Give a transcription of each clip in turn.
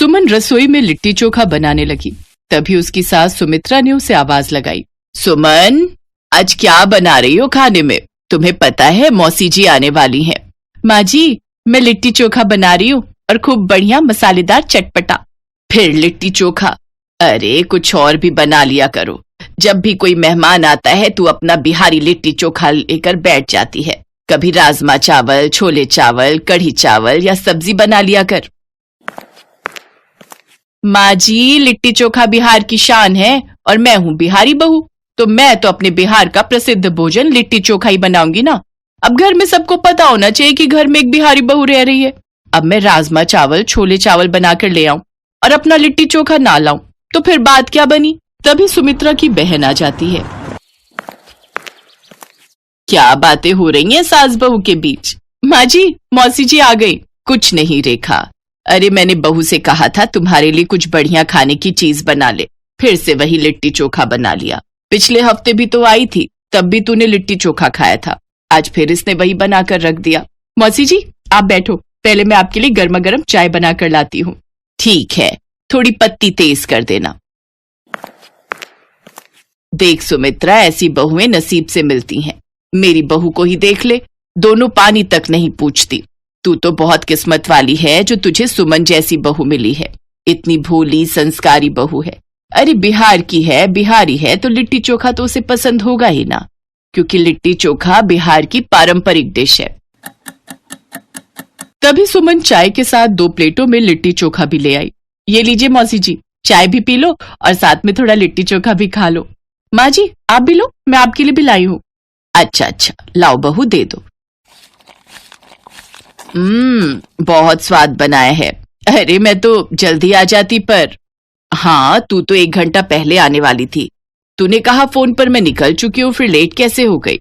सुमन रसोई में लिट्टी चोखा बनाने लगी। तभी उसकी सास सुमित्रा ने उसे आवाज लगाई, सुमन, आज क्या बना रही हो खाने में? तुम्हें पता है मौसी जी आने वाली हैं। माँ जी, मैं लिट्टी चोखा बना रही हूँ और खूब बढ़िया मसालेदार चटपटा। फिर लिट्टी चोखा? अरे कुछ और भी बना लिया करो। जब भी कोई मेहमान आता है तू अपना बिहारी लिट्टी चोखा लेकर बैठ जाती है। कभी राजमा चावल, छोले चावल, कढ़ी चावल या सब्जी बना लिया कर। माँ जी, लिट्टी चोखा बिहार की शान है और मैं हूँ बिहारी बहू, तो मैं तो अपने बिहार का प्रसिद्ध भोजन लिट्टी चोखा ही बनाऊंगी ना। अब घर में सबको पता होना चाहिए कि घर में एक बिहारी बहू रह रही है। अब मैं राजमा चावल, छोले चावल बनाकर ले आऊं और अपना लिट्टी चोखा ना लाऊं तो फिर बात क्या बनी? तभी सुमित्रा की बहन आ जाती है। क्या बातें हो रही हैं सास बहू के बीच? माँ जी, मौसी जी आ गई। कुछ नहीं रेखा, अरे मैंने बहू से कहा था तुम्हारे लिए कुछ बढ़िया खाने की चीज बना ले, फिर से वही लिट्टी चोखा बना लिया। पिछले हफ्ते भी तो आई थी, तब भी तूने लिट्टी चोखा खाया था। आज फिर इसने वही बनाकर रख दिया। मौसी जी आप बैठो, पहले मैं आपके लिए गर्मा गर्म चाय बनाकर लाती हूँ। ठीक है, थोड़ी पत्ती तेज कर देना। देख सुमित्रा, ऐसी बहुएं नसीब से मिलती हैं। मेरी बहू को ही देख ले, दोनों पानी तक नहीं पूछती। तू तो बहुत किस्मत वाली है जो तुझे सुमन जैसी बहू मिली है। इतनी भोली संस्कारी बहू है। अरे बिहार की है, बिहारी है तो लिट्टी चोखा तो उसे पसंद होगा ही ना, क्योंकि लिट्टी चोखा बिहार की पारंपरिक डिश है। तभी सुमन चाय के साथ 2 प्लेटों में लिट्टी चोखा भी ले आई। ये लीजिए मौसी जी, चाय भी पी लो और साथ में थोड़ा लिट्टी चोखा भी खा लो। माँ जी आप भी लो, मैं आपके लिए भी लाई हूँ। अच्छा अच्छा, लाओ बहू दे दो। बहुत स्वाद बनाया है। अरे मैं तो जल्दी आ जाती पर। हाँ, तू तो 1 घंटा पहले आने वाली थी। तूने कहा फोन पर मैं निकल चुकी हूँ, फिर लेट कैसे हो गई?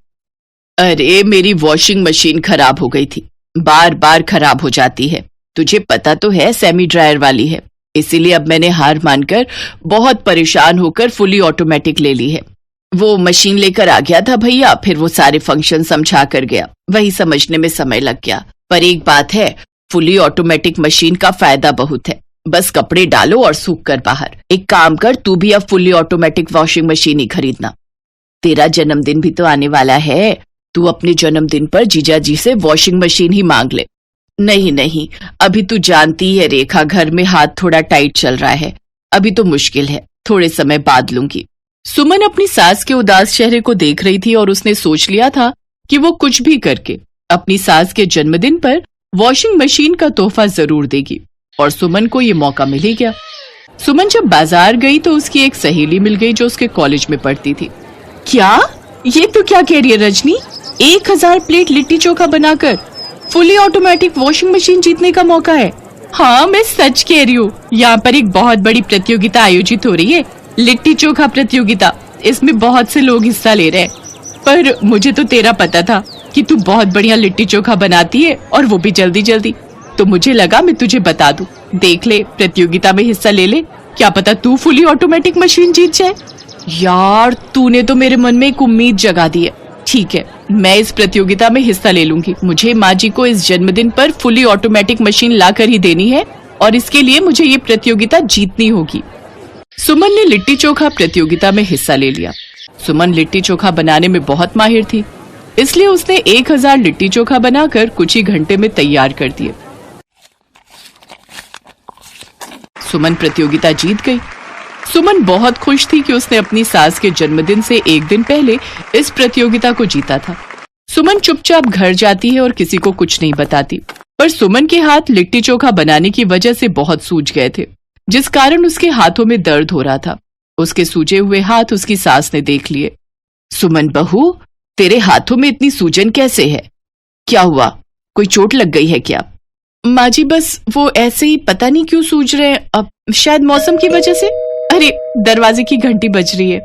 अरे मेरी वॉशिंग मशीन खराब हो गई थी, बार बार खराब हो जाती है। तुझे पता तो है सेमी ड्रायर वाली है, इसीलिए अब मैंने हार मानकर बहुत परेशान होकर फुली ऑटोमेटिक ले ली है। वो मशीन लेकर आ गया था भैया, फिर वो सारे फंक्शन समझा कर गया, वही समझने में समय लग गया। पर एक बात है, फुली ऑटोमेटिक मशीन का फायदा बहुत है। बस कपड़े डालो और सूख कर बाहर। एक काम कर, तू भी अब फुली ऑटोमेटिक वॉशिंग मशीन ही खरीदना। तेरा जन्मदिन भी तो आने वाला है, तू अपने जन्मदिन पर जीजा जी से वॉशिंग मशीन ही मांग ले। नहीं नहीं, अभी तू जानती है रेखा, घर में हाथ थोड़ा टाइट चल रहा है, अभी तो मुश्किल है, थोड़े समय बाद लूंगी। सुमन अपनी सास के उदास चेहरे को देख रही थी और उसने सोच लिया था कि वो कुछ भी करके अपनी सास के जन्मदिन पर वॉशिंग मशीन का तोहफा जरूर देगी, और सुमन को ये मौका मिल ही गया। सुमन जब बाजार गई तो उसकी एक सहेली मिल गई जो उसके कॉलेज में पढ़ती थी। क्या? ये तो क्या कह रही है रजनी? 1000 प्लेट लिट्टी चोखा बनाकर फुली ऑटोमेटिक वॉशिंग मशीन जीतने का मौका है। हाँ मैं सच कह रही हूँ, यहाँ पर एक बहुत बड़ी प्रतियोगिता आयोजित हो रही है, लिट्टी चोखा प्रतियोगिता। इसमें बहुत से लोग हिस्सा ले रहे हैं, पर मुझे तो तेरा पता था कि तू बहुत बढ़िया लिट्टी चोखा बनाती है, और वो भी जल्दी जल्दी, तो मुझे लगा मैं तुझे बता दूं। देख ले, प्रतियोगिता में हिस्सा ले ले, क्या पता तू फुली ऑटोमेटिक मशीन जीत जाए। यार तूने तो मेरे मन में एक उम्मीद जगा दी है। ठीक है, मैं इस प्रतियोगिता में हिस्सा ले लूंगी। मुझे माँ जी को इस जन्मदिन पर फुली ऑटोमेटिक मशीन लाकर ही देनी है, और इसके लिए मुझे ये प्रतियोगिता जीतनी होगी। सुमन ने लिट्टी चोखा प्रतियोगिता में हिस्सा ले लिया। सुमन लिट्टी चोखा बनाने में बहुत माहिर थी, इसलिए उसने 1000 लिट्टी चोखा बनाकर कुछ ही घंटे में तैयार कर दिए। सुमन प्रतियोगिता जीत गई। सुमन बहुत खुश थी कि उसने अपनी सास के जन्मदिन से 1 दिन पहले इस प्रतियोगिता को जीता था। सुमन चुपचाप घर जाती है और किसी को कुछ नहीं बताती, पर सुमन के हाथ लिट्टी चोखा बनाने की वजह से बहुत सूज गए थे, जिस कारण उसके हाथों में दर्द हो रहा था। उसके सूजे हुए हाथ उसकी सास ने देख लिए। सुमन बहू, तेरे हाथों में इतनी सूजन कैसे है? क्या हुआ, कोई चोट लग गई है क्या? माँ जी बस वो ऐसे ही, पता नहीं क्यों सूज रहे हैं, अब शायद मौसम की वजह से। अरे दरवाजे की घंटी बज रही है।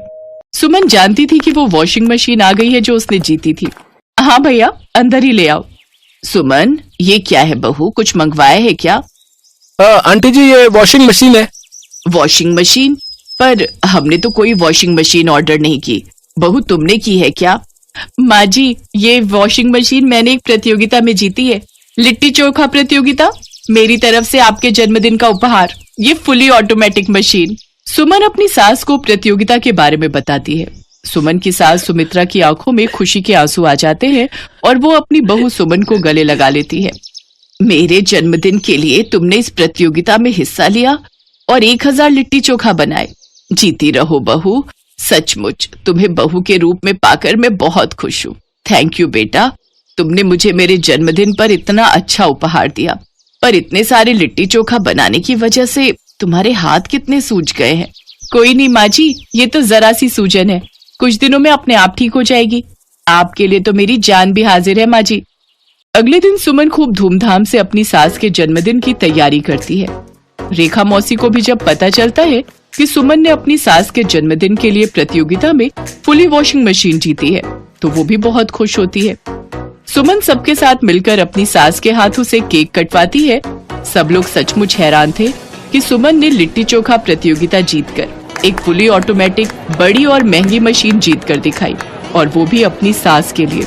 सुमन जानती थी कि वो वॉशिंग मशीन आ गई है जो उसने जीती थी। हाँ भैया, अंदर ही ले आओ। सुमन, ये क्या है बहू, कुछ मंगवाया है क्या? आंटी जी, ये वॉशिंग मशीन है। Washing machine? पर हमने तो कोई वॉशिंग मशीन ऑर्डर नहीं की। बहू तुमने की है क्या? माँ जी, ये वॉशिंग मशीन मैंने एक प्रतियोगिता में जीती है, लिट्टी चोखा प्रतियोगिता, मेरी तरफ से आपके जन्मदिन का उपहार। ये फुली ऑटोमेटिक मशीन। सुमन अपनी सास को प्रतियोगिता के बारे में बताती है। सुमन की सास सुमित्रा की आंखों में खुशी के आंसू आ जाते हैं और वो अपनी बहू सुमन को गले लगा लेती है। मेरे जन्मदिन के लिए तुमने इस प्रतियोगिता में हिस्सा लिया और 1000 लिट्टी चोखा बनाए। जीती रहो बहू। सचमुच तुम्हें बहू के रूप में पाकर मैं बहुत खुश हूँ। थैंक यू बेटा, तुमने मुझे मेरे जन्मदिन पर इतना अच्छा उपहार दिया। पर इतने सारे लिट्टी चोखा बनाने की वजह से तुम्हारे हाथ कितने सूज गए हैं। कोई नहीं माँ जी, ये तो जरा सी सूजन है, कुछ दिनों में अपने आप ठीक हो जाएगी। आपके लिए तो मेरी जान भी हाजिर है माँ जी। अगले दिन सुमन खूब धूमधाम से अपनी सास के जन्मदिन की तैयारी करती है। रेखा मौसी को भी जब पता चलता है कि सुमन ने अपनी सास के जन्मदिन के लिए प्रतियोगिता में फुली वॉशिंग मशीन जीती है, तो वो भी बहुत खुश होती है। सुमन सबके साथ मिलकर अपनी सास के हाथों से केक कटवाती है। सब लोग सचमुच हैरान थे कि सुमन ने लिट्टी चोखा प्रतियोगिता जीतकर एक फुली ऑटोमेटिक बड़ी और महंगी मशीन जीतकर दिखाई, और वो भी अपनी सास के लिए।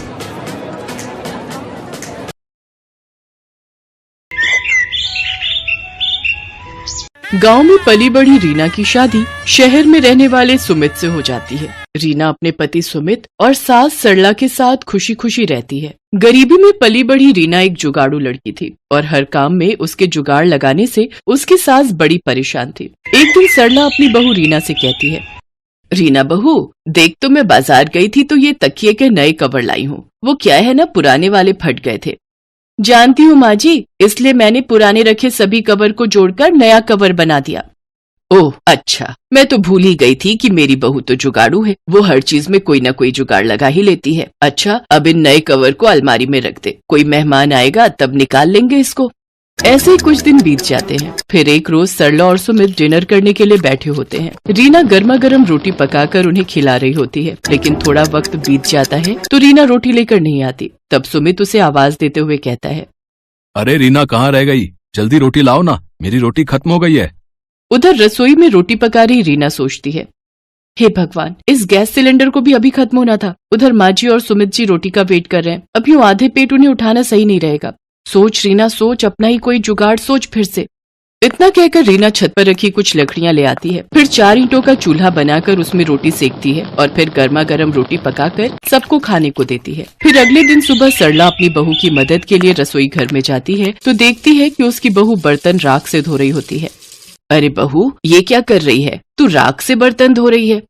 गांव में पली बढ़ी रीना की शादी शहर में रहने वाले सुमित से हो जाती है। रीना अपने पति सुमित और सास सरला के साथ खुशी खुशी रहती है। गरीबी में पली बढ़ी रीना एक जुगाड़ू लड़की थी और हर काम में उसके जुगाड़ लगाने से उसकी सास बड़ी परेशान थी। एक दिन सरला अपनी बहू रीना से कहती है, रीना बहू देख, तो मैं बाजार गई थी तो ये तकिए के नए कवर लाई हूँ। वो क्या है ना, पुराने वाले फट गए थे। जानती हूँ माँ जी, इसलिए मैंने पुराने रखे सभी कवर को जोड़कर नया कवर बना दिया। ओह अच्छा, मैं तो भूल ही गई थी कि मेरी बहू तो जुगाड़ू है, वो हर चीज में कोई न कोई जुगाड़ लगा ही लेती है। अच्छा, अब इन नए कवर को अलमारी में रख दे, कोई मेहमान आएगा तब निकाल लेंगे इसको। ऐसे ही कुछ दिन बीत जाते हैं। फिर एक रोज सरला और सुमित डिनर करने के लिए बैठे होते हैं। रीना गर्मा गर्म रोटी पकाकर उन्हें खिला रही होती है, लेकिन थोड़ा वक्त बीत जाता है तो रीना रोटी लेकर नहीं आती। तब सुमित उसे आवाज देते हुए कहता है, अरे रीना कहाँ रह गई, जल्दी रोटी लाओ ना, मेरी रोटी खत्म हो गई है। उधर रसोई में रोटी पका रही रीना सोचती है, हे भगवान, इस गैस सिलेंडर को भी अभी खत्म होना था। उधर माँ जी और सुमित जी रोटी का वेट कर रहे हैं, अब यूं आधे पेट उन्हें उठाना सही नहीं रहेगा। सोच रीना सोच, अपना ही कोई जुगाड़ सोच फिर से। इतना कहकर रीना छत पर रखी कुछ लकड़ियां ले आती है, फिर 4 ईंटों का चूल्हा बनाकर उसमें रोटी सेकती है और फिर गर्मा गर्म रोटी पकाकर सबको खाने को देती है। फिर अगले दिन सुबह सरला अपनी बहू की मदद के लिए रसोई घर में जाती है तो देखती है कि उसकी बहू बर्तन राख से धो रही होती है। अरे बहू, ये क्या कर रही है, तू राख से बर्तन धो रही है?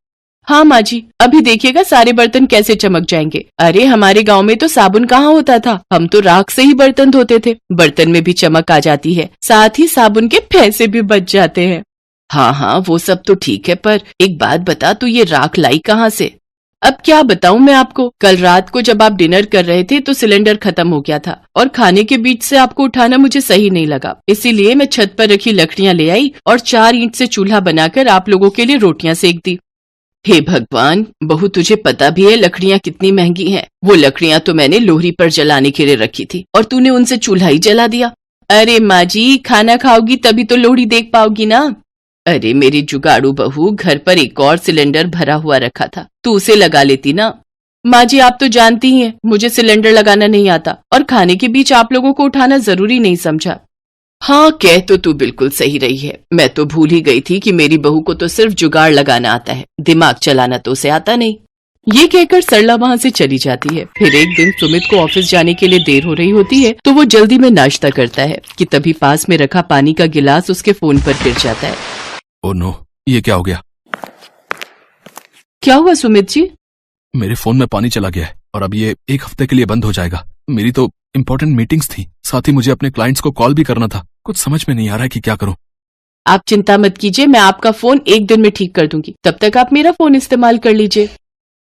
हाँ माँ जी, अभी देखिएगा सारे बर्तन कैसे चमक जाएंगे। अरे हमारे गांव में तो साबुन कहाँ होता था, हम तो राख से ही बर्तन धोते थे। बर्तन में भी चमक आ जाती है, साथ ही साबुन के पैसे भी बच जाते हैं। हाँ हाँ, वो सब तो ठीक है, पर एक बात बता, तू ये राख लाई कहाँ से? अब क्या बताऊं मैं आपको, कल रात को जब आप डिनर कर रहे थे तो सिलेंडर खत्म हो गया था और खाने के बीच से आपको उठाना मुझे सही नहीं लगा, इसीलिए मैं छत पर रखी लकड़ियां ले आई और 4 ईंट से चूल्हा बनाकर आप लोगों के लिए रोटियां सेक दी। हे भगवान बहू, तुझे पता भी है लकड़ियां कितनी महंगी हैं। वो लकड़ियां तो मैंने लोहरी पर जलाने के लिए रखी थी और तूने उनसे चूल्हा ही जला दिया। अरे माँ जी, खाना खाओगी तभी तो लोहड़ी देख पाओगी ना। अरे मेरी जुगाड़ू बहू, घर पर एक और सिलेंडर भरा हुआ रखा था, तू उसे लगा लेती ना। माँ जी आप तो जानती ही हैं, मुझे सिलेंडर लगाना नहीं आता और खाने के बीच आप लोगों को उठाना जरूरी नहीं समझा। हाँ, कह तो तू बिल्कुल सही रही है, मैं तो भूल ही गई थी कि मेरी बहू को तो सिर्फ जुगाड़ लगाना आता है, दिमाग चलाना तो उसे आता नहीं। ये कहकर सरला वहाँ से चली जाती है। फिर एक दिन सुमित को ऑफिस जाने के लिए देर हो रही होती है तो वो जल्दी में नाश्ता करता है कि तभी पास में रखा पानी का गिलास उसके फोन पर गिर जाता है। ओह नो, ये क्या हो गया? क्या हुआ सुमित जी? मेरे फोन में पानी चला गया है और अब ये 1 हफ्ते के लिए बंद हो जाएगा। मेरी तो इम्पोर्टेंट मीटिंग्स थी, साथ ही मुझे अपने क्लाइंट्स को कॉल भी करना था। कुछ समझ में नहीं आ रहा है कि क्या करूं। आप चिंता मत कीजिए, मैं आपका फोन 1 दिन में ठीक कर दूंगी, तब तक आप मेरा फोन इस्तेमाल कर लीजिए।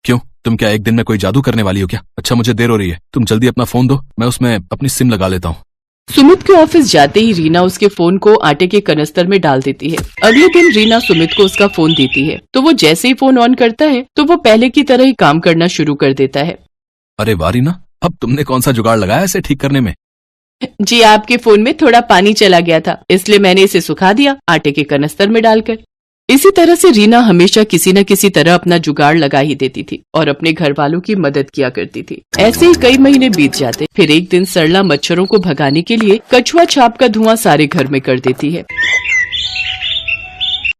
क्यों, तुम क्या 1 दिन में कोई जादू करने वाली हो क्या? अच्छा मुझे देर हो रही है, तुम जल्दी अपना फोन दो, मैं उसमें अपनी सिम लगा लेता हूँ। सुमित के ऑफिस जाते ही रीना उसके फोन को आटे के कनस्तर में डाल देती है। अगले दिन रीना सुमित को उसका फोन देती है तो वो जैसे ही फोन ऑन करता है तो वो पहले की तरह ही काम करना शुरू कर देता है। अरे वाह रीना, अब तुमने कौन सा जुगाड़ लगाया इसे ठीक करने में? जी आपके फोन में थोड़ा पानी चला गया था, इसलिए मैंने इसे सुखा दिया आटे के कनस्तर में डालकर। इसी तरह से रीना हमेशा किसी न किसी तरह अपना जुगाड़ लगा ही देती थी और अपने घर वालों की मदद किया करती थी। ऐसे ही कई महीने बीत जाते। फिर एक दिन सरला मच्छरों को भगाने के लिए कछुआ छाप का धुआं सारे घर में कर देती है।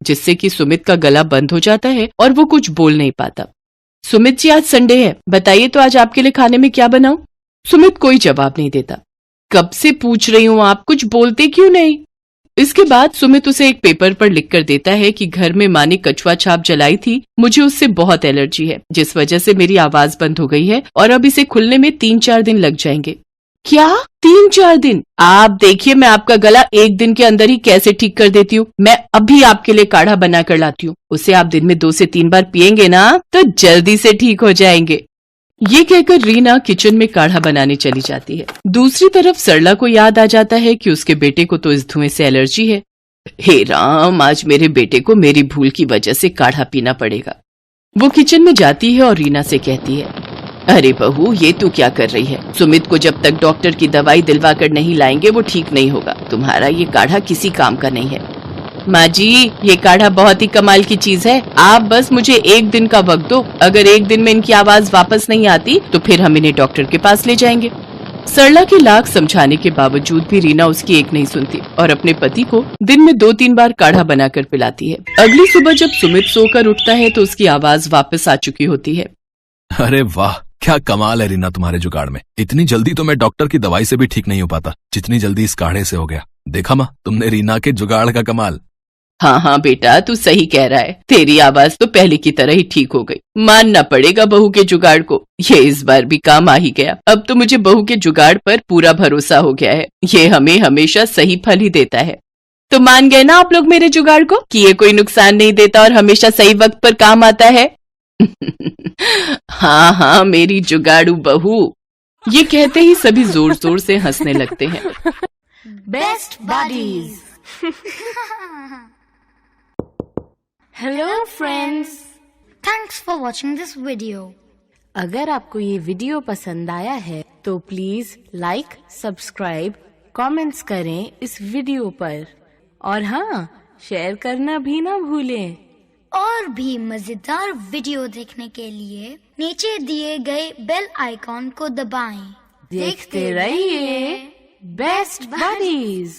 जिससे कि सुमित का गला बंद हो जाता है और वो कुछ बोल नहीं पाता। सुमित जी, आज संडे है, बताइए तो आज आपके लिए खाने में क्या बनाऊं? सुमित कोई जवाब नहीं देता। कब से पूछ रही हूँ, आप कुछ बोलते क्यों नहीं? इसके बाद सुमित उसे एक पेपर पर लिख कर देता है कि घर में माँ ने कछुआ छाप जलाई थी, मुझे उससे बहुत एलर्जी है, जिस वजह से मेरी आवाज बंद हो गई है और अब इसे खुलने में 3-4 दिन लग जाएंगे। क्या 3-4 दिन? आप देखिए मैं आपका गला 1 दिन के अंदर ही कैसे ठीक कर देती हूँ। मैं अभी आपके लिए काढ़ा बना कर लाती हूँ, उसे आप दिन में 2 से 3 बार पियेंगे ना तो जल्दी से ठीक हो जाएंगे। ये कहकर रीना किचन में काढ़ा बनाने चली जाती है। दूसरी तरफ सरला को याद आ जाता है कि उसके बेटे को तो इस धुएं से एलर्जी है। हे राम, आज मेरे बेटे को मेरी भूल की वजह से काढ़ा पीना पड़ेगा। वो किचन में जाती है और रीना से कहती है, अरे बहू, ये तू क्या कर रही है? सुमित को जब तक डॉक्टर की दवाई दिलवा कर नहीं लाएंगे वो ठीक नहीं होगा। तुम्हारा ये काढ़ा किसी काम का नहीं है। माँ जी, ये काढ़ा बहुत ही कमाल की चीज है, आप बस मुझे 1 दिन का वक्त दो। अगर 1 दिन में इनकी आवाज वापस नहीं आती तो फिर हम इन्हें डॉक्टर के पास ले जाएंगे। सरला के लाख समझाने के बावजूद भी रीना उसकी एक नहीं सुनती और अपने पति को दिन में 2-3 बार काढ़ा बनाकर पिलाती है। अगली सुबह जब सुमित सोकर उठता है तो उसकी आवाज वापस आ चुकी होती है। अरे वाह, क्या कमाल है रीना तुम्हारे जुगाड़ में। इतनी जल्दी तो मैं डॉक्टर की दवाई से भी ठीक नहीं हो पाता जितनी जल्दी इस काढ़े से हो गया। देखा माँ, तुमने रीना के जुगाड़ का कमाल। हाँ हाँ बेटा, तू सही कह रहा है, तेरी आवाज तो पहले की तरह ही ठीक हो गई। मानना पड़ेगा बहू के जुगाड़ को, ये इस बार भी काम आ ही गया। अब तो मुझे बहू के जुगाड़ पर पूरा भरोसा हो गया है, ये हमें हमेशा सही फल ही देता है। तो मान गए ना आप लोग मेरे जुगाड़ को कि ये कोई नुकसान नहीं देता और हमेशा सही वक्त पर काम आता है? हाँ हाँ मेरी जुगाड़ू बहू। ये कहते ही सभी जोर जोर से हंसने लगते हैं। Best buddies. Hello friends, thanks for watching this video. अगर आपको ये वीडियो पसंद आया है तो प्लीज लाइक, सब्सक्राइब, कमेंट्स करें इस वीडियो पर और हाँ, शेयर करना भी ना भूलें। और भी मजेदार वीडियो देखने के लिए नीचे दिए गए बेल आइकॉन को दबाएं। देखते रहिए बेस्ट बडीज।